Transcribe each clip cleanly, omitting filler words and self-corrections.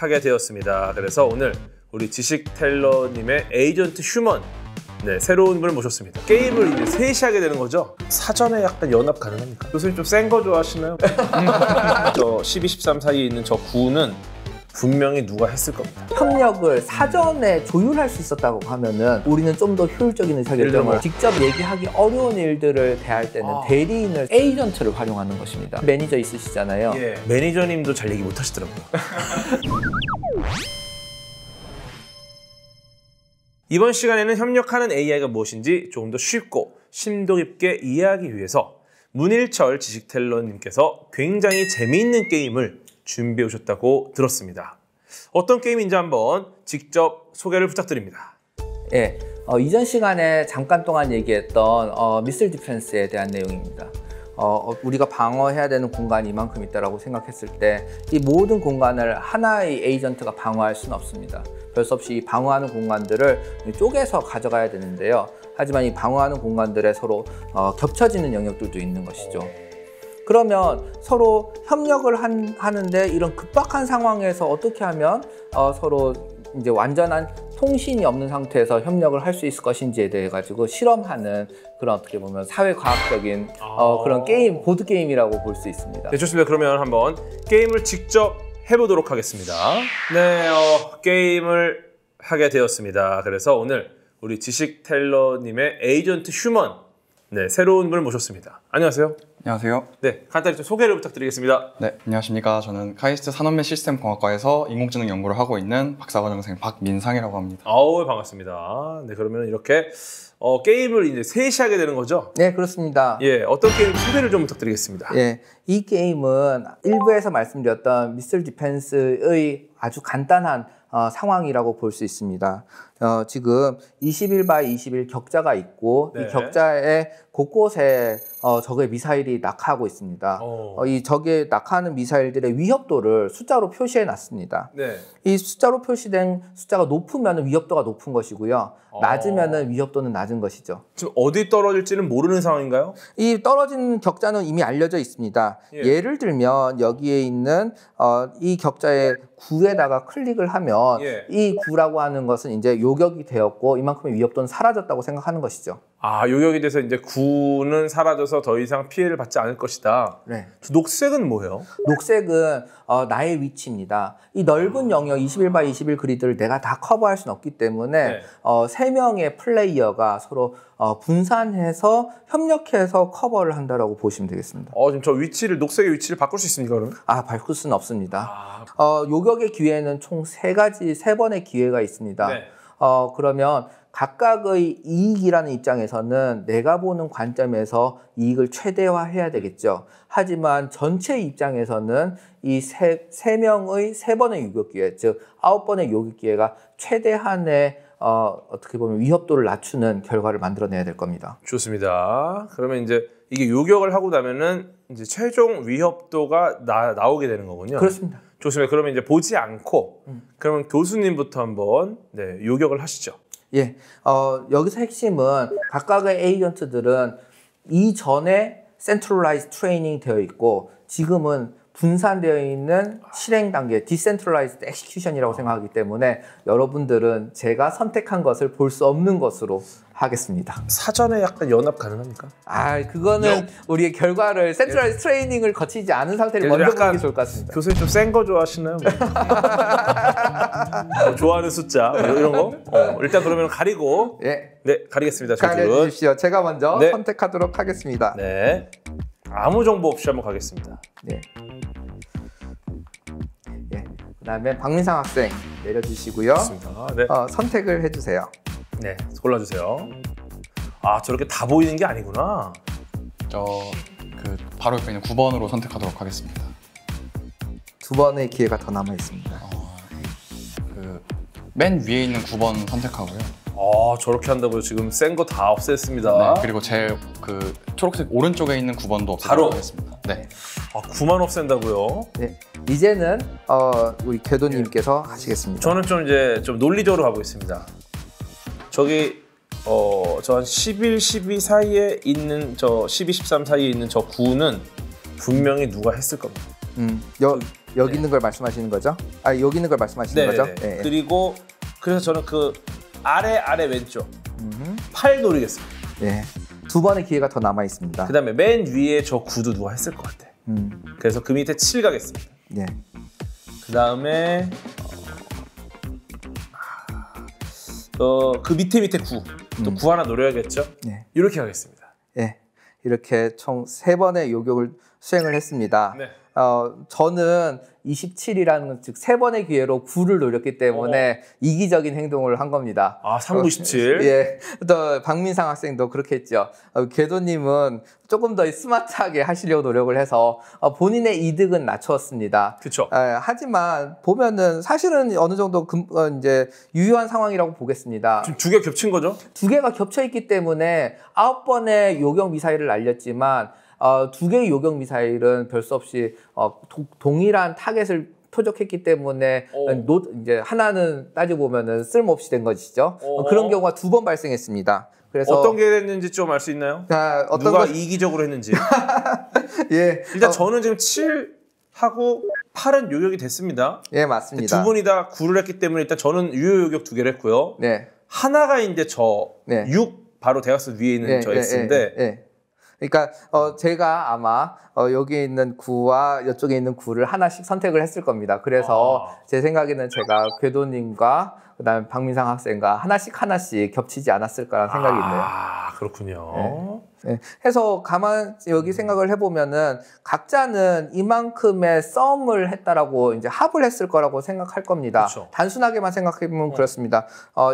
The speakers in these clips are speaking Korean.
하게 되었습니다. 그래서 오늘 우리 지식텔러님의 에이전트 휴먼 새로운 분을 모셨습니다. 게임을 이제 셋이 하게 되는 거죠? 사전에 약간 연합 가능합니까? 교수님 좀 센 거 좋아하시나요? 저 12, 13 사이에 있는 저 9는 분명히 누가 했을 겁니다. 협력을 사전에 조율할 수 있었다고 하면은 우리는 좀 더 효율적인 의사결정을 직접 얘기하기 어려운 일들을 대할 때는 대리인을 에이전트를 활용하는 것입니다. 매니저 있으시잖아요. 예. 매니저님도 잘 얘기 못 하시더라고요. 이번 시간에는 협력하는 AI가 무엇인지 조금 더 쉽고 심도 깊게 이해하기 위해서 문일철 지식텔러님께서 굉장히 재미있는 게임을 준비해 오셨다고 들었습니다. 어떤 게임인지 한번 직접 소개를 부탁드립니다. 예, 이전 시간에 잠깐 동안 얘기했던 미슬 디펜스에 대한 내용입니다. 우리가 방어해야 되는 공간이 이만큼 있다고 생각했을 때 이 모든 공간을 하나의 에이전트가 방어할 수는 없습니다. 별 수 없이 이 방어하는 공간들을 쪼개서 가져가야 되는데요. 하지만 이 방어하는 공간들에 서로 겹쳐지는 영역들도 있는 것이죠. 그러면 서로 협력을 하는데 이런 급박한 상황에서 어떻게 하면 서로 이제 완전한 통신이 없는 상태에서 협력을 할 수 있을 것인지에 대해 가지고 실험하는 그런 어떻게 보면 사회과학적인 그런 게임, 보드 게임이라고 볼 수 있습니다. 네, 좋습니다. 그러면 한번 게임을 직접 해보도록 하겠습니다. 네, 게임을 하게 되었습니다. 그래서 오늘 우리 지식텔러님의 에이전트 휴먼 새로운 분을 모셨습니다. 안녕하세요. 안녕하세요. 네, 간단히 좀 소개를 부탁드리겠습니다. 네, 안녕하십니까. 저는 카이스트 산업및 시스템공학과에서 인공지능 연구를 하고 있는 박사과정생 박민상이라고 합니다. 아우, 반갑습니다. 네, 그러면 이렇게 게임을 이제 셋이 하게 되는 거죠? 네, 그렇습니다. 예, 어떤 게임 소개를 좀 부탁드리겠습니다. 예, 이 게임은 일부에서 말씀드렸던 미슬 디펜스의 아주 간단한 상황이라고 볼 수 있습니다. 지금 21/21 격자가 있고 이 격자의 곳곳에 적의 미사일이 낙하하고 있습니다. 이 적의 낙하하는 미사일들의 위협도를 숫자로 표시해 놨습니다. 네. 이 숫자로 표시된 숫자가 높으면 위협도가 높은 것이고요. 낮으면 위협도는 낮은 것이죠. 지금 어디 떨어질지는 모르는 상황인가요? 이 떨어진 격자는 이미 알려져 있습니다. 예를 들면 여기에 있는 이 격자의 9에다가 클릭을 하면 이 9라고 하는 것은 이제 요격이 되었고 이만큼의 위협도는 사라졌다고 생각하는 것이죠. 아, 요격이 돼서 이제 9는 사라져서 더 이상 피해를 받지 않을 것이다. 네. 녹색은 뭐예요? 녹색은 나의 위치입니다. 이 넓은 영역 21/21 그리드를 내가 다 커버할 수는 없기 때문에 3명의 플레이어가 서로 분산해서 협력해서 커버를 한다라고 보시면 되겠습니다. 지금 저 위치를 녹색의 위치를 바꿀 수 있습니까, 그러면? 바꿀 수는 없습니다. 요격의 기회는 총 3번의 기회가 있습니다. 네. 그러면 각각의 이익이라는 입장에서는 내가 보는 관점에서 이익을 최대화해야 되겠죠. 하지만 전체 입장에서는 이 세 명의 3번의 요격 기회, 즉 9번의 요격 기회가 최대한의 어떻게 보면 위협도를 낮추는 결과를 만들어내야 될 겁니다. 좋습니다. 그러면 이제 이게 요격을 하고 나면은 이제 최종 위협도가 나오게 되는 거군요. 그렇습니다. 좋습니다. 그러면 이제 보지 않고 그러면 교수님부터 한번 요격을 하시죠. 예, 여기서 핵심은 각각의 에이전트들은 이전에 센트럴라이즈 트레이닝 되어 있고 지금은 분산되어 있는 실행 단계, 디센트럴라이즈드 엑시큐션이라고 생각하기 때문에 여러분들은 제가 선택한 것을 볼 수 없는 것으로 하겠습니다. 사전에 약간 연합 가능합니까? 그거는 우리의 결과를 센트럴라이즈 트레이닝을 거치지 않은 상태를 먼저 보는 게 좋을 것 같습니다. 교수님 좀 센 거 좋아하시나요? 좋아하는 숫자 이런 거? 일단 그러면 가리고 네, 가리겠습니다. 가려주십시오. 제가 먼저 선택하도록 하겠습니다. 네, 아무 정보 없이 한번 가겠습니다. 네. 그 다음에 박민상 학생 내려주시고요. 네. 선택을 해주세요. 네, 골라주세요. 저렇게 다 보이는 게 아니구나. 바로 옆에 있는 9번으로 선택하도록 하겠습니다. 2번의 기회가 더 남아 있습니다. 맨 위에 있는 9번 선택하고요. 저렇게 한다고요? 지금 센 거 다 없앴습니다. 네, 그리고 제일 초록색 오른쪽에 있는 9번도 없애도록 하겠습니다. 네. 9만 없앤다고요? 네. 이제는 우리 궤도님께서 하시겠습니다. 저는 좀 논리적으로 가보겠습니다. 저기 저 한 11, 12 사이에 있는 12, 13 사이에 있는 저 9는 분명히 누가 했을 겁니다. 여기 네. 있는 걸 말씀하시는 거죠? 아, 여기 있는 걸 말씀하시는 거죠? 네네네. 그리고 그래서 저는 그 아래 왼쪽 음. 8 노리겠습니다. 네. 두 번의 기회가 더 남아 있습니다. 그 다음에 맨 위에 저 9도 누가 했을 것 같아. 그래서 그 밑에 7 가겠습니다. 네. 그 다음에 그 밑에 9. 또 9 하나 노려야겠죠? 네. 이렇게 하겠습니다. 네. 이렇게 총 3번의 요격을 수행을 했습니다. 네. 저는 27이라는 즉 3번의 기회로 9를 노렸기 때문에 이기적인 행동을 한 겁니다. 아, 3, 9, 17. 예. 또 박민상 학생도 그렇게 했죠. 궤도님은 조금 더 스마트하게 하시려고 노력을 해서 본인의 이득은 낮추었습니다. 그쵸. 하지만 보면은 사실은 어느 정도 이제 유효한 상황이라고 보겠습니다. 지금 2개 겹친 거죠? 2개가 겹쳐 있기 때문에 9번의 요격 미사일을 날렸지만 2개의 요격 미사일은 별 수 없이 동일한 타겟을 표적했기 때문에 이제 하나는 따지고 보면은 쓸모없이 된 것이죠. 그런 경우가 2번 발생했습니다. 그래서 어떤 게 됐는지 좀 알 수 있나요? 누가 이기적으로 했는지. 예. 일단 저는 지금 7하고 8은 요격이 됐습니다. 예, 맞습니다. 두 분이 다 9를 했기 때문에 일단 저는 유효 요격 2개를 했고요. 네. 하나가 이제 네. 6 바로 대각선 위에 있는 저 X인데 그러니까 제가 아마 여기에 있는 9와 이쪽에 있는 9를 하나씩 선택을 했을 겁니다. 그래서 제 생각에는 제가 궤도님과 그다음에 박민상 학생과 하나씩 겹치지 않았을 거라는 생각이 있네요. 아, 그렇군요. 네. 해서 여기 생각을 해보면은 각자는 이만큼의 썸을 했다라고 이제 합을 했을 거라고 생각할 겁니다. 그쵸. 단순하게만 생각해보면 그렇습니다.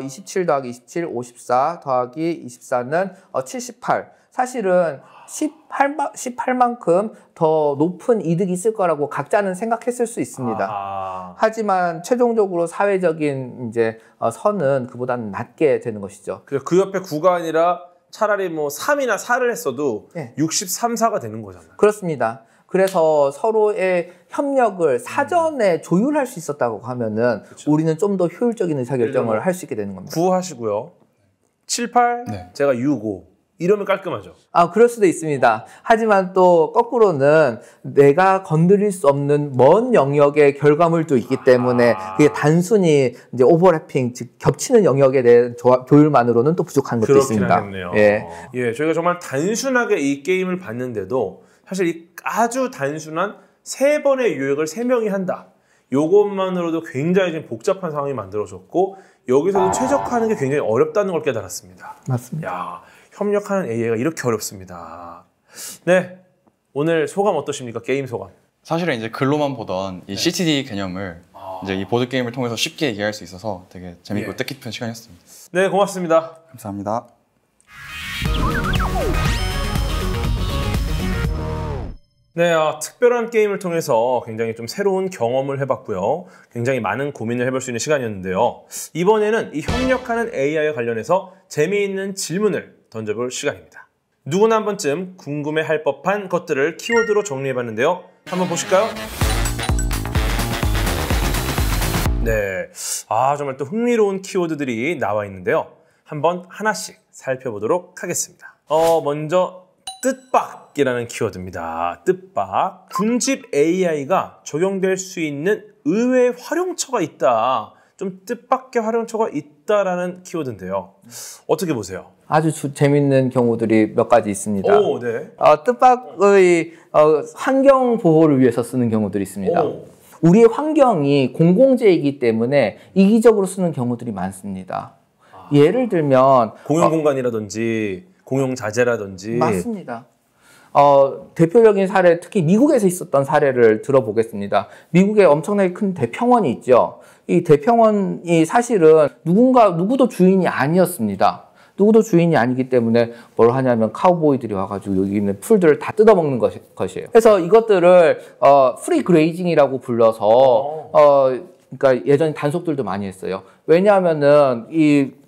27 더하기 27, 54 더하기 24는 78. 사실은 18만큼 더 높은 이득이 있을 거라고 각자는 생각했을 수 있습니다. 하지만 최종적으로 사회적인 이제 선은 그보다는 낮게 되는 것이죠. 그 옆에 9가 아니라 차라리 뭐 3이나 4를 했어도 63, 4가 되는 거잖아요. 그렇습니다. 그래서 서로의 협력을 사전에 조율할 수 있었다고 하면은 우리는 좀 더 효율적인 의사결정을 할 수 있게 되는 겁니다. 9 하시고요. 7, 8, 제가 6, 5. 이러면 깔끔하죠. 그럴 수도 있습니다. 하지만 또 거꾸로는 내가 건드릴 수 없는 먼 영역의 결과물도 있기 때문에 그게 단순히 이제 오버래핑, 즉 겹치는 영역에 대한 조율만으로는 또 부족한 것도 있습니다. 하겠네요. 예, 저희가 정말 단순하게 이 게임을 봤는데도 사실 이 아주 단순한 3번의 요격을 3명이 한다. 요것만으로도 굉장히 좀 복잡한 상황이 만들어졌고 여기서도 최적화하는 게 굉장히 어렵다는 걸 깨달았습니다. 맞습니다. 야, 협력하는 AI가 이렇게 어렵습니다. 네, 오늘 소감 어떠십니까? 게임 소감. 사실은 이제 글로만 보던 이 CTD 개념을 이제 이 보드 게임을 통해서 쉽게 이해할 수 있어서 되게 재밌고 뜻깊은 시간이었습니다. 네, 고맙습니다. 감사합니다. 네, 특별한 게임을 통해서 굉장히 좀 새로운 경험을 해봤고요. 굉장히 많은 고민을 해볼 수 있는 시간이었는데요. 이번에는 이 협력하는 AI와 관련해서 재미있는 질문을 던져볼 시간입니다. 누구나 한 번쯤 궁금해할 법한 것들을 키워드로 정리해봤는데요. 한번 보실까요? 네, 정말 또 흥미로운 키워드들이 나와 있는데요. 한번 하나씩 살펴보도록 하겠습니다. 먼저 뜻밖이라는 키워드입니다. 뜻밖. 군집 AI가 적용될 수 있는 의외의 활용처가 있다. 좀 뜻밖의 활용처가 있다라는 키워드인데요. 어떻게 보세요? 아주 재밌는 경우들이 몇 가지 있습니다. 네. 뜻밖의 환경 보호를 위해서 쓰는 경우들이 있습니다. 우리의 환경이 공공재이기 때문에 이기적으로 쓰는 경우들이 많습니다. 예를 들면 공용 공간이라든지 공용 자재라든지. 맞습니다. 대표적인 사례, 특히 미국에서 있었던 사례를 들어보겠습니다. 미국에 엄청나게 큰 대평원이 있죠. 이 대평원이 사실은 누구도 주인이 아니었습니다. 누구도 주인이 아니기 때문에 뭘 하냐면 카우보이들이 와가지고 여기 있는 풀들을 다 뜯어먹는 것이에요. 그래서 이것들을 프리 그레이징이라고 불러서 그러니까 예전에 단속들도 많이 했어요. 왜냐하면은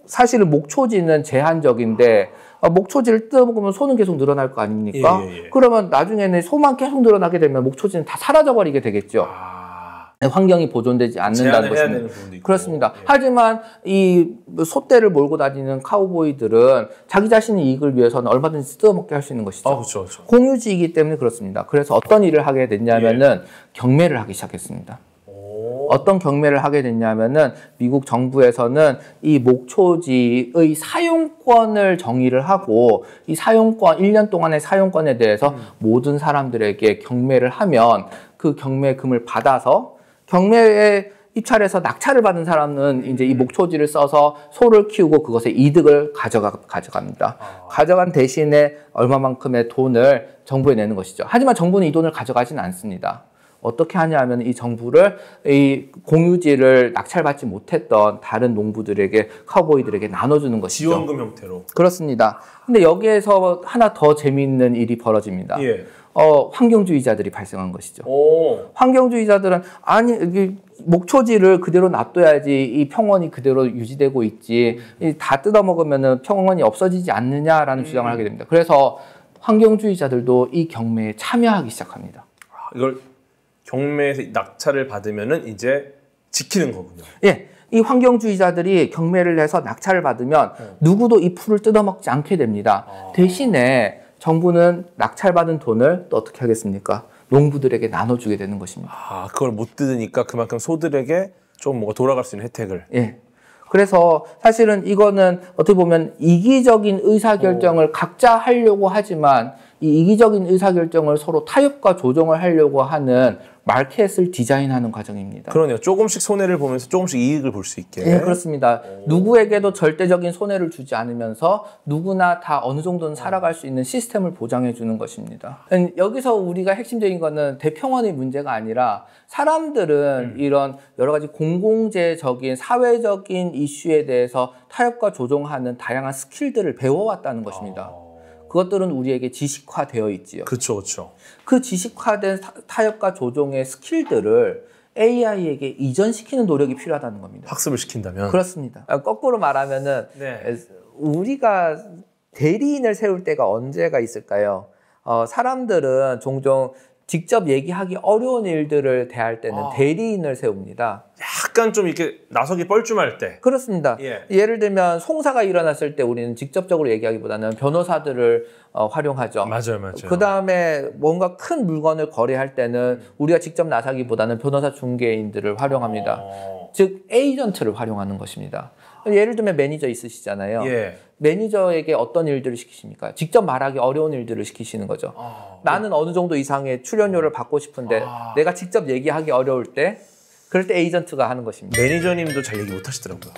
사실은 목초지는 제한적인데 목초지를 뜯어먹으면 소는 계속 늘어날 거 아닙니까? 그러면 나중에는 소만 계속 늘어나게 되면 목초지는 다 사라져버리게 되겠죠. 환경이 보존되지 않는다는 제한을 해야 것입니다. 되는 부분도 있고. 그렇습니다. 예. 하지만 이 소떼를 몰고 다니는 카우보이들은 자기 자신의 이익을 위해서는 얼마든지 뜯어먹게 할 수 있는 것이죠. 그렇죠, 그렇죠. 공유지이기 때문에 그렇습니다. 그래서 어떤 일을 하게 됐냐면은 경매를 하기 시작했습니다. 어떤 경매를 하게 됐냐면은 미국 정부에서는 이 목초지의 사용권을 정의를 하고 이 사용권, 1년 동안의 사용권에 대해서 모든 사람들에게 경매를 하면 그 경매금을 받아서 경매에 입찰해서 낙찰을 받은 사람은 이제 이 목초지를 써서 소를 키우고 그것의 이득을 가져갑니다. 가져간 대신에 얼마만큼의 돈을 정부에 내는 것이죠. 하지만 정부는 이 돈을 가져가지는 않습니다. 어떻게 하냐 하면 이 정부를 이 공유지를 낙찰받지 못했던 다른 농부들에게 카우보이들에게 나눠주는 것이죠. 지원금 형태로. 그렇습니다. 근데 여기에서 하나 더 재미있는 일이 벌어집니다. 예. 환경주의자들이 발생한 것이죠. 오. 환경주의자들은 아니 이게 목초지를 그대로 놔둬야지 이 평원이 그대로 유지되고 있지 다 뜯어먹으면은 평원이 없어지지 않느냐라는 주장을 하게 됩니다. 그래서 환경주의자들도 이 경매에 참여하기 시작합니다. 이걸 경매에서 낙찰을 받으면은 이제 지키는 거군요. 예, 이 환경주의자들이 경매를 해서 낙찰을 받으면 누구도 이 풀을 뜯어먹지 않게 됩니다. 대신에 정부는 낙찰받은 돈을 또 어떻게 하겠습니까? 농부들에게 나눠주게 되는 것입니다. 그걸 못 뜯으니까 그만큼 소들에게 좀 뭔가 돌아갈 수 있는 혜택을. 예. 그래서 사실은 이거는 어떻게 보면 이기적인 의사결정을 각자 하려고 하지만 이 이기적인 의사결정을 서로 타협과 조정을 하려고 하는 마켓을 디자인하는 과정입니다. 그러네요. 조금씩 손해를 보면서 조금씩 이익을 볼 수 있게. 네, 그렇습니다. 누구에게도 절대적인 손해를 주지 않으면서 누구나 다 어느 정도는 살아갈 수 있는 시스템을 보장해 주는 것입니다. 여기서 우리가 핵심적인 거는 대평원의 문제가 아니라 사람들은 이런 여러 가지 공공재적인 사회적인 이슈에 대해서 타협과 조정하는 다양한 스킬들을 배워왔다는 것입니다. 그것들은 우리에게 지식화되어 있지요. 그렇죠, 그렇죠. 그 지식화된 타협과 조종의 스킬들을 AI에게 이전시키는 노력이 필요하다는 겁니다. 학습을 시킨다면. 그렇습니다. 거꾸로 말하면은 네. 우리가 대리인을 세울 때가 언제가 있을까요? 사람들은 종종 직접 얘기하기 어려운 일들을 대할 때는 대리인을 세웁니다. 약간 좀 이렇게 나서기 뻘쭘할 때. 그렇습니다. 예. 예를 들면 송사가 일어났을 때 우리는 직접적으로 얘기하기보다는 변호사들을 활용하죠. 맞아요, 맞아요. 그 다음에 뭔가 큰 물건을 거래할 때는 우리가 직접 나서기보다는 변호사 중개인들을 활용합니다. 즉 에이전트를 활용하는 것입니다. 예를 들면 매니저 있으시잖아요. 예. 매니저에게 어떤 일들을 시키십니까? 직접 말하기 어려운 일들을 시키시는 거죠. 나는 어느 정도 이상의 출연료를 받고 싶은데 내가 직접 얘기하기 어려울 때 그럴 때 에이전트가 하는 것입니다. 매니저님도 잘 얘기 못 하시더라고요.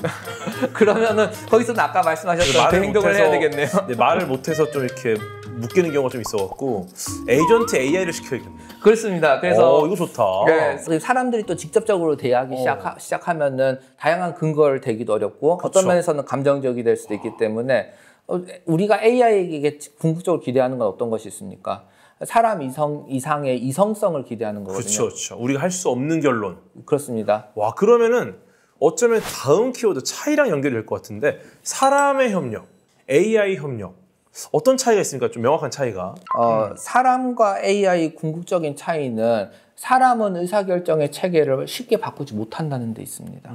그러면은 거기서는 아까 말씀하셨던 그 행동을 해야 되겠네요. 네, 말을 못해서 좀 이렇게 묶이는 경우가 좀 있어갖고 에이전트 AI를 시켜야겠네요. 그렇습니다. 그래서 이거 좋다. 네, 사람들이 또 직접적으로 대하기 시작하면은 다양한 근거를 대기도 어렵고 어떤 면에서는 감정적이 될 수도 있기 때문에 우리가 AI에게 궁극적으로 기대하는 건 어떤 것이 있습니까? 사람 이상의 이성성을 기대하는 거거든요. 그렇죠, 그렇죠. 우리가 할 수 없는 결론. 그렇습니다. 와, 그러면은 어쩌면 다음 키워드 차이랑 연결이 될 것 같은데 사람의 협력, AI 협력 어떤 차이가 있습니까? 좀 명확한 차이가. 사람과 AI 궁극적인 차이는 사람은 의사결정의 체계를 쉽게 바꾸지 못한다는 데 있습니다.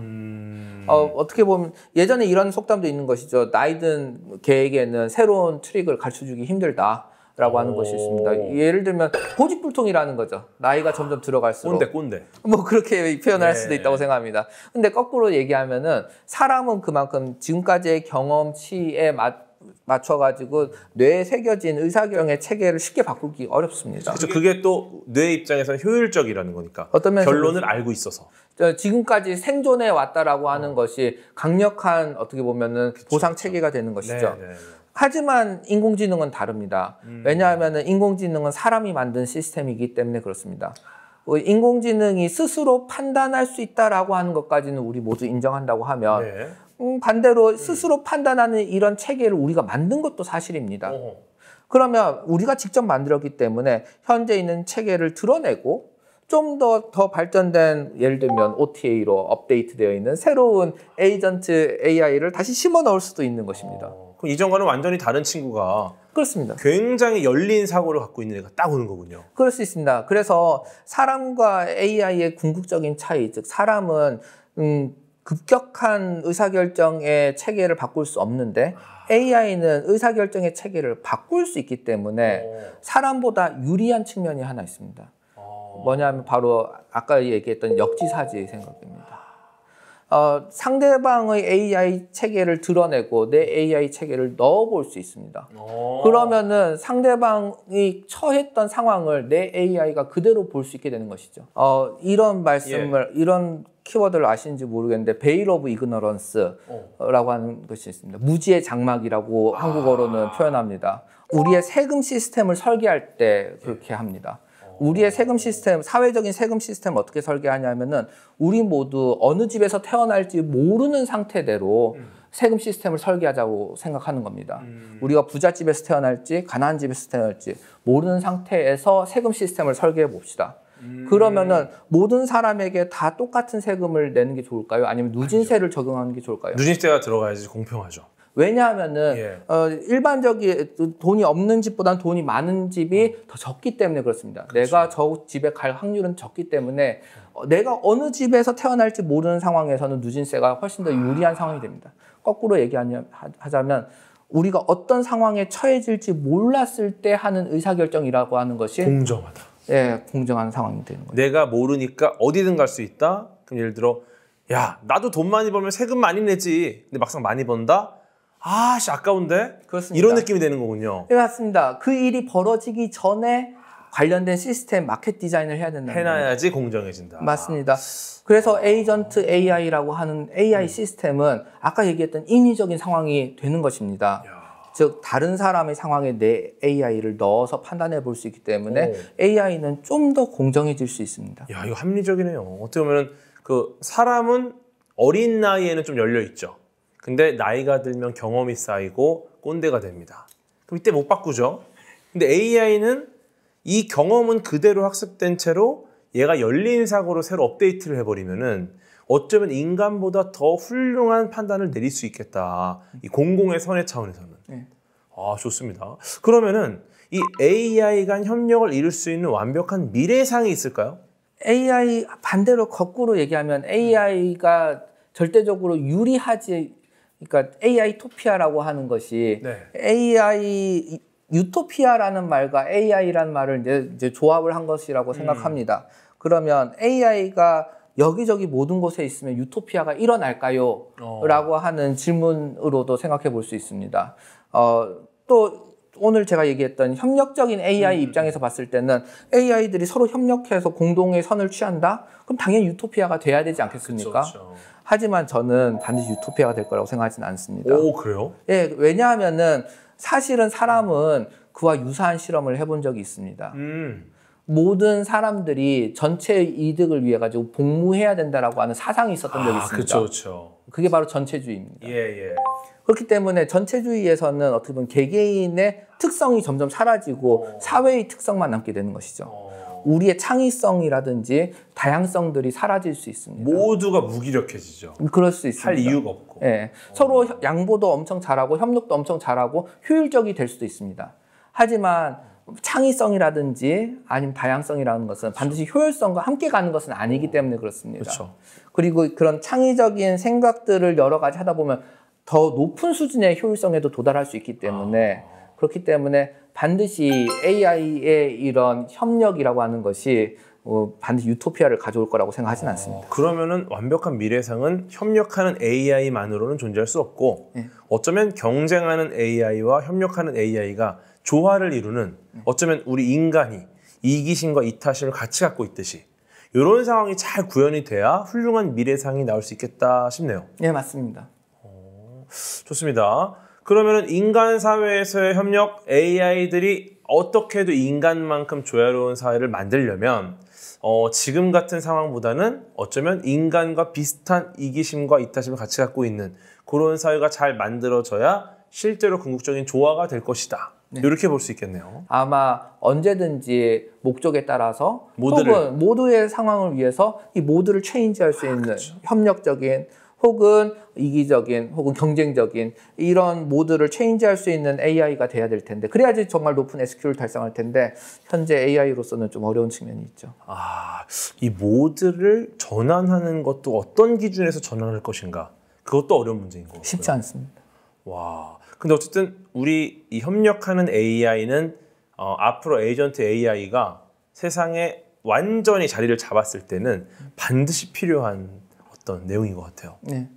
어떻게 보면 예전에 이런 속담도 있는 것이죠. 나이든 개에게는 새로운 트릭을 가르쳐주기 힘들다. 라고 하는 것이 있습니다. 예를 들면 고집불통이라는 거죠. 나이가 점점 들어갈수록 꼰대. 뭐 그렇게 표현할 네. 수도 있다고 생각합니다. 근데 거꾸로 얘기하면은 사람은 그만큼 지금까지의 경험치에 맞춰가지고 뇌에 새겨진 의사결정의 체계를 쉽게 바꾸기 어렵습니다. 그렇죠. 그게 또 뇌 입장에서는 효율적이라는 거니까. 어떤 면에서 결론을 알고 있어서. 지금까지 생존해 왔다라고 하는 것이 강력한 어떻게 보면은 보상 체계가 되는 것이죠. 네. 하지만 인공지능은 다릅니다. 왜냐하면 인공지능은 사람이 만든 시스템이기 때문에 그렇습니다. 인공지능이 스스로 판단할 수 있다라고 하는 것까지는 우리 모두 인정한다고 하면 반대로 스스로 판단하는 이런 체계를 우리가 만든 것도 사실입니다. 그러면 우리가 직접 만들었기 때문에 현재 있는 체계를 드러내고 좀 더 발전된 예를 들면 OTA로 업데이트되어 있는 새로운 에이전트 AI를 다시 심어 넣을 수도 있는 것입니다. 그럼 이전과는 완전히 다른 친구가 그렇습니다. 굉장히 열린 사고를 갖고 있는 애가 딱 오는 거군요. 그럴 수 있습니다. 그래서 사람과 AI의 궁극적인 차이, 즉 사람은 급격한 의사결정의 체계를 바꿀 수 없는데 AI는 의사결정의 체계를 바꿀 수 있기 때문에 사람보다 유리한 측면이 하나 있습니다. 뭐냐면 바로 아까 얘기했던 역지사지의 생각입니다. 상대방의 AI 체계를 드러내고 내 AI 체계를 넣어볼 수 있습니다. 그러면은 상대방이 처했던 상황을 내 AI가 그대로 볼 수 있게 되는 것이죠. 이런 말씀을, 이런 키워드를 아시는지 모르겠는데 베일 오브 이그너런스라고 하는 것이 있습니다. 무지의 장막이라고 한국어로는 표현합니다. 우리의 세금 시스템을 설계할 때 그렇게 합니다. 우리의 세금 시스템, 사회적인 세금 시스템을 어떻게 설계하냐면은 우리 모두 어느 집에서 태어날지 모르는 상태대로 세금 시스템을 설계하자고 생각하는 겁니다. 우리가 부잣집에서 태어날지 가난한 집에서 태어날지 모르는 상태에서 세금 시스템을 설계해 봅시다. 그러면은 모든 사람에게 다 똑같은 세금을 내는 게 좋을까요? 아니면 누진세를 적용하는 게 좋을까요? 누진세가 들어가야지 공평하죠. 왜냐하면은 일반적인 돈이 없는 집보다는 돈이 많은 집이 더 적기 때문에 그렇습니다. 그렇죠. 내가 저 집에 갈 확률은 적기 때문에 내가 어느 집에서 태어날지 모르는 상황에서는 누진세가 훨씬 더 유리한 상황이 됩니다. 거꾸로 얘기하자면 우리가 어떤 상황에 처해질지 몰랐을 때 하는 의사결정이라고 하는 것이 공정하다. 예, 공정한 상황이 되는 거예요. 내가 모르니까 어디든 갈 수 있다. 그럼 예를 들어 야 나도 돈 많이 벌면 세금 많이 내지. 근데 막상 많이 번다. 아씨 아까운데? 그렇습니다. 이런 느낌이 되는 거군요. 네, 맞습니다. 그 일이 벌어지기 전에 관련된 시스템 마켓 디자인을 해야 된다. 해놔야지 공정해진다. 맞습니다. 그래서 에이전트 AI라고 하는 AI 시스템은 아까 얘기했던 인위적인 상황이 되는 것입니다. 즉 다른 사람의 상황에 내 AI를 넣어서 판단해 볼 수 있기 때문에 AI는 좀 더 공정해질 수 있습니다. 야 이거 합리적이네요. 어떻게 보면 그 사람은 어린 나이에는 좀 열려 있죠. 근데 나이가 들면 경험이 쌓이고 꼰대가 됩니다. 그럼 이때 못 바꾸죠. 근데 AI는 이 경험은 그대로 학습된 채로 얘가 열린 사고로 새로 업데이트를 해버리면은 어쩌면 인간보다 더 훌륭한 판단을 내릴 수 있겠다. 이 공공의 선의 차원에서는. 아 좋습니다. 그러면은 이 AI 간 협력을 이룰 수 있는 완벽한 미래상이 있을까요? AI 반대로 거꾸로 얘기하면 AI가 절대적으로 유리하지. 그러니까 AI 토피아라고 하는 것이 AI 유토피아라는 말과 AI라는 말을 이제 조합을 한 것이라고 생각합니다. 그러면 AI가 여기저기 모든 곳에 있으면 유토피아가 일어날까요? 라고 하는 질문으로도 생각해 볼 수 있습니다. 또 오늘 제가 얘기했던 협력적인 AI 입장에서 봤을 때는 AI들이 서로 협력해서 공동의 선을 취한다? 그럼 당연히 유토피아가 돼야 되지 않겠습니까? 그쵸. 하지만 저는 반드시 유토피아가 될 거라고 생각하지는 않습니다. 오, 그래요? 예, 왜냐하면은 사실은 사람은 그와 유사한 실험을 해본 적이 있습니다. 모든 사람들이 전체 이득을 위해 가지고 복무해야 된다라고 하는 사상이 있었던 적이 있습니다. 그렇죠. 그게 바로 전체주의입니다. 예. 그렇기 때문에 전체주의에서는 어떻게 보면 개개인의 특성이 점점 사라지고 사회의 특성만 남게 되는 것이죠. 우리의 창의성이라든지 다양성들이 사라질 수 있습니다. 모두가 무기력해지죠. 그럴 수 있습니다. 할 이유가 없고. 네. 서로 양보도 엄청 잘하고 협력도 엄청 잘하고 효율적이 될 수도 있습니다. 하지만 창의성이라든지 아니면 다양성이라는 것은 반드시 효율성과 함께 가는 것은 아니기 때문에 그렇습니다. 그렇죠. 그리고 그런 창의적인 생각들을 여러 가지 하다 보면 더 높은 수준의 효율성에도 도달할 수 있기 때문에 그렇기 때문에 반드시 AI의 이런 협력이라고 하는 것이 반드시 유토피아를 가져올 거라고 생각하지는 않습니다. 그러면은 완벽한 미래상은 협력하는 AI만으로는 존재할 수 없고 어쩌면 경쟁하는 AI와 협력하는 AI가 조화를 이루는 어쩌면 우리 인간이 이기심과 이타심을 같이 갖고 있듯이 이런 상황이 잘 구현이 돼야 훌륭한 미래상이 나올 수 있겠다 싶네요. 네, 맞습니다. 좋습니다. 그러면 인간 사회에서의 협력, AI들이 어떻게 해도 인간만큼 조화로운 사회를 만들려면 지금 같은 상황보다는 어쩌면 인간과 비슷한 이기심과 이타심을 같이 갖고 있는 그런 사회가 잘 만들어져야 실제로 궁극적인 조화가 될 것이다. 이렇게 볼 수 있겠네요. 아마 언제든지 목적에 따라서 혹은 모두의 상황을 위해서 이 모두를 체인지할 수 있는 협력적인 혹은 이기적인 혹은 경쟁적인 이런 모드를 체인지할 수 있는 AI가 돼야 될 텐데 그래야지 정말 높은 SQ를 달성할 텐데 현재 AI로서는 좀 어려운 측면이 있죠. 이 모드를 전환하는 것도 어떤 기준에서 전환할 것인가 그것도 어려운 문제인 거고요. 쉽지 않습니다. 와, 근데 어쨌든 우리 이 협력하는 AI는 앞으로 에이전트 AI가 세상에 완전히 자리를 잡았을 때는 반드시 필요한 어떤 내용인 것 같아요. 네.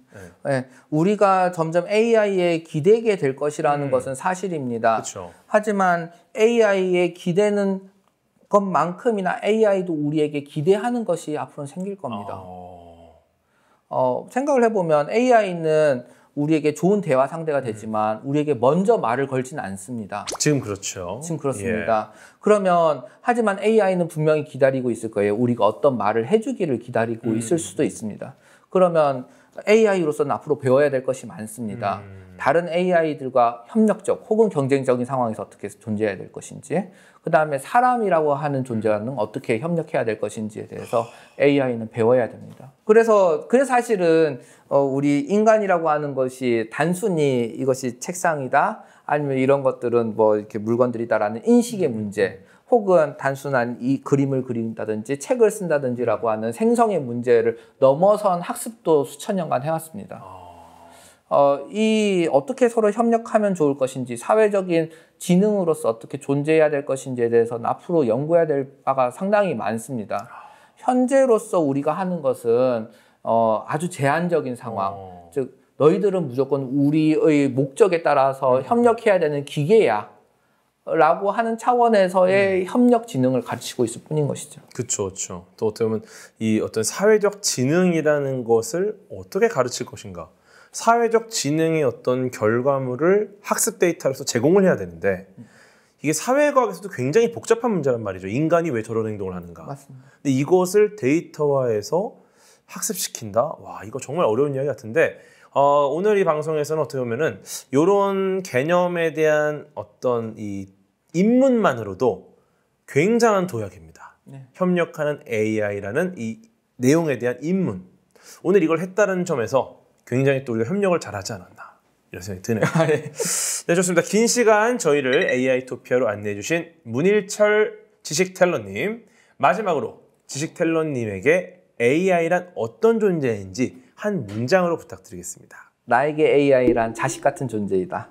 네. 우리가 점점 AI에 기대게 될 것이라는 것은 사실입니다. 그렇죠. 하지만 AI에 기대는 것만큼이나 AI도 우리에게 기대하는 것이 앞으로는 생길 겁니다. 생각을 해보면 AI는 우리에게 좋은 대화 상대가 되지만 우리에게 먼저 말을 걸지는 않습니다. 지금 그렇죠. 지금 그렇습니다. 그러면 하지만 AI는 분명히 기다리고 있을 거예요. 우리가 어떤 말을 해주기를 기다리고 있을 수도 있습니다. 그러면 AI로서는 앞으로 배워야 될 것이 많습니다. 다른 AI들과 협력적 혹은 경쟁적인 상황에서 어떻게 존재해야 될 것인지, 그 다음에 사람이라고 하는 존재와는 어떻게 협력해야 될 것인지에 대해서 AI는 배워야 됩니다. 그래서 사실은 우리 인간이라고 하는 것이 단순히 이것이 책상이다 아니면 이런 것들은 뭐 이렇게 물건들이다라는 인식의 문제, 혹은 단순한 이 그림을 그린다든지 책을 쓴다든지라고 하는 생성의 문제를 넘어선 학습도 수천 년간 해왔습니다. 이 어떻게 서로 협력하면 좋을 것인지, 사회적인 지능으로서 어떻게 존재해야 될 것인지에 대해서는 앞으로 연구해야 될 바가 상당히 많습니다. 현재로서 우리가 하는 것은 아주 제한적인 상황, 즉 너희들은 무조건 우리의 목적에 따라서 협력해야 되는 기계야 라고 하는 차원에서의 협력 지능을 가르치고 있을 뿐인 것이죠. 그렇죠, 그렇죠. 또 어떻게 보면 이 어떤 사회적 지능이라는 것을 어떻게 가르칠 것인가, 사회적 지능의 어떤 결과물을 학습 데이터로서 제공을 해야 되는데 이게 사회과학에서도 굉장히 복잡한 문제란 말이죠. 인간이 왜 저런 행동을 하는가. 맞습니다. 근데 이것을 데이터화해서 학습시킨다. 와, 이거 정말 어려운 이야기 같은데. 오늘 이 방송에서는 어떻게 보면은 이런 개념에 대한 어떤 이 입문만으로도 굉장한 도약입니다. 네. 협력하는 AI라는 이 내용에 대한 입문. 오늘 이걸 했다는 점에서 굉장히 또 우리가 협력을 잘하지 않았나 이런 생각이 드네요. 네, 좋습니다. 긴 시간 저희를 AI토피아로 안내해 주신 문일철 지식텔러님, 마지막으로 지식텔러님에게 AI란 어떤 존재인지 한 문장으로 부탁드리겠습니다. 나에게 AI란 자식 같은 존재이다.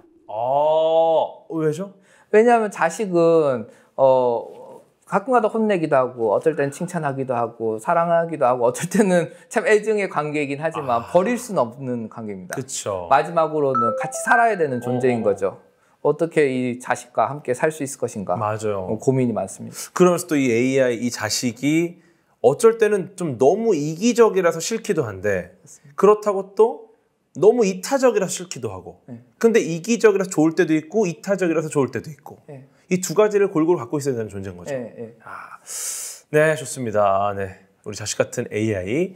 왜죠? 왜냐하면 자식은 가끔가다 혼내기도 하고 어떨 땐 칭찬하기도 하고 사랑하기도 하고 어떨 때는 참 애증의 관계이긴 하지만 버릴 수는 없는 관계입니다. 그렇죠. 마지막으로는 같이 살아야 되는 존재인 거죠. 어떻게 이 자식과 함께 살 수 있을 것인가. 맞아요. 고민이 많습니다. 그러면서 또 이 AI, 이 자식이 어쩔 때는 좀 너무 이기적이라서 싫기도 한데 그렇다고 또 너무 이타적이라서 싫기도 하고 근데 이기적이라서 좋을 때도 있고 이타적이라서 좋을 때도 있고 이 두 가지를 골고루 갖고 있어야 되는 존재인 거죠. 네, 좋습니다. 네, 우리 자식 같은 AI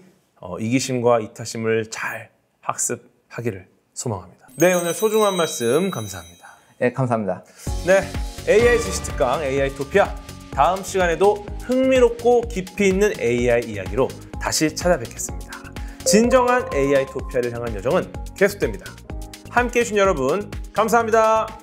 이기심과 이타심을 잘 학습하기를 소망합니다. 네, 오늘 소중한 말씀 감사합니다. 네, 감사합니다. 네, AI 지식특강 AI토피아 다음 시간에도 흥미롭고 깊이 있는 AI 이야기로 다시 찾아뵙겠습니다. 진정한 AI토피아를 향한 여정은 계속됩니다. 함께해 주신 여러분 감사합니다.